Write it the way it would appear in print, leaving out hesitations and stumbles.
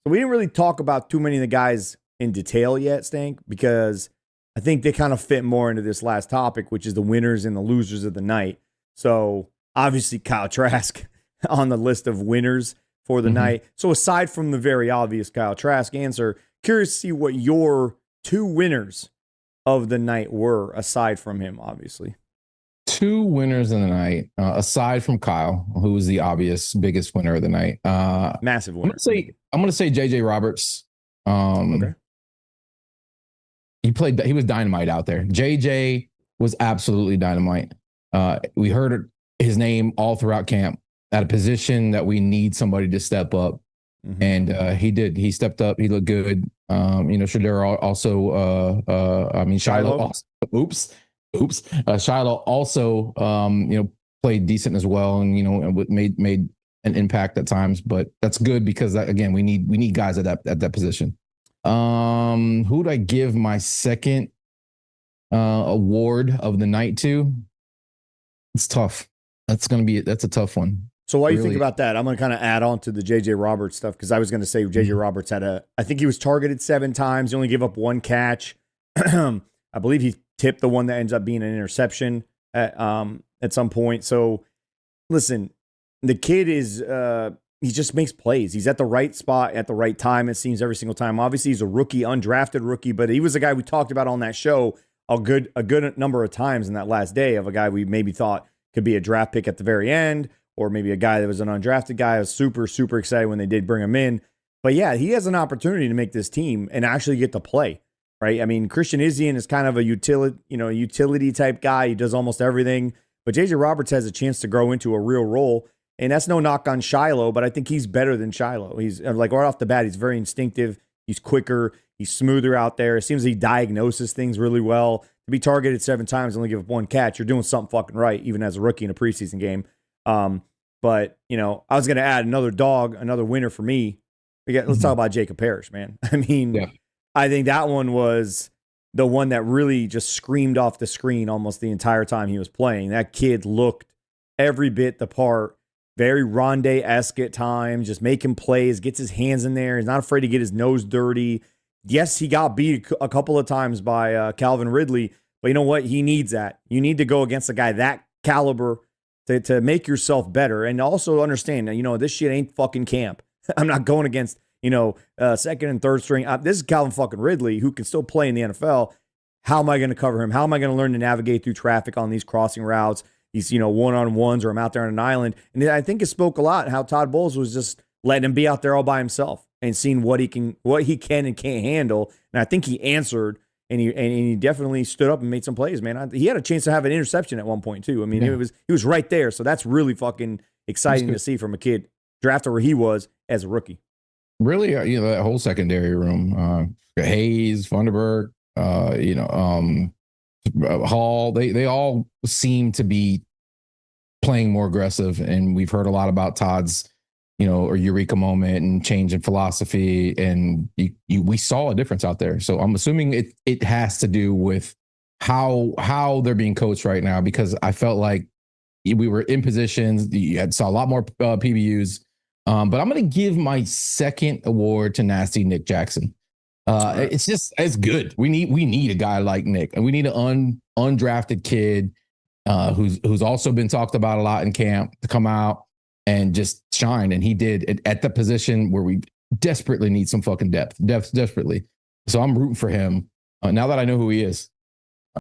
So we didn't really talk about too many of the guys in detail yet, Stank, because I think they kind of fit more into this last topic, which is the winners and the losers of the night. So obviously Kyle Trask on the list of winners for the night. So aside from the very obvious Kyle Trask answer, curious to see what your two winners of the night were, aside from him, obviously. Two winners in the night, aside from Kyle, who was the obvious biggest winner of the night. Massive winner. I'm gonna say JJ Roberts. Okay. He was dynamite out there. JJ was absolutely dynamite. We heard his name all throughout camp at a position that we need somebody to step up. And he did. He stepped up. He looked good. Shadera also, Shiloh also, Shiloh also, played decent as well, and made an impact at times. But that's good because again, we need guys at that position. Who would I give my second award of the night to? It's tough. That's a tough one. So while you think about that, I'm going to kind of add on to the JJ Roberts stuff, because I was going to say JJ Roberts I think he was targeted 7 times. He only gave up 1 catch. I believe he tipped the one that ends up being an interception at some point. So listen, the kid is, he just makes plays. He's at the right spot at the right time, it seems, every single time. Obviously, he's a rookie, undrafted rookie, but he was a guy we talked about on that show a good number of times in that last day, of a guy we maybe thought could be a draft pick at the very end, or maybe a guy that was an undrafted guy. I was super, super excited when they did bring him in. But yeah, he has an opportunity to make this team and actually get to play, right? I mean, Christian Izien is kind of a utility type guy. He does almost everything. But JJ Roberts has a chance to grow into a real role. And that's no knock on Shiloh, but I think he's better than Shiloh. He's like, right off the bat, he's very instinctive. He's quicker. He's smoother out there. It seems he diagnoses things really well. To be targeted 7 times and only give up 1 catch, you're doing something fucking right, even as a rookie in a preseason game. But, I was going to add another winner for me. Let's talk about Jacob Parrish, man. I mean, yeah. I think that one was the one that really just screamed off the screen almost the entire time he was playing. That kid looked every bit the part, very Rondé-esque at times, just making plays, gets his hands in there. He's not afraid to get his nose dirty. Yes, he got beat a couple of times by Calvin Ridley, but you know what? He needs that. You need to go against a guy that caliber to make yourself better, and also understand that, this shit ain't fucking camp. I'm not going against, second and third string. This is Calvin fucking Ridley, who can still play in the NFL. How am I going to cover him? How am I going to learn to navigate through traffic on these crossing routes, these, one-on-ones, or I'm out there on an island? And I think it spoke a lot how Todd Bowles was just letting him be out there all by himself and seeing what he can and can't handle. And I think he answered, and he definitely stood up and made some plays, man. He had a chance to have an interception at one point too. I mean, he was right there. So that's really fucking exciting to see from a kid drafted where he was as a rookie. Really, that whole secondary room, Hayes, Funderburg, Hall, they all seem to be playing more aggressive, and we've heard a lot about Todd's, or eureka moment and change in philosophy, and we saw a difference out there. So I'm assuming it has to do with how they're being coached right now, because I felt like we were in positions. You saw a lot more PBUs, but I'm going to give my second award to Nasty Nick Jackson. It's good. We need a guy like Nick, and we need an undrafted kid who's also been talked about a lot in camp to come out and just shine. And he did at the position where we desperately need some fucking depth desperately. So I'm rooting for him now that I know who he is.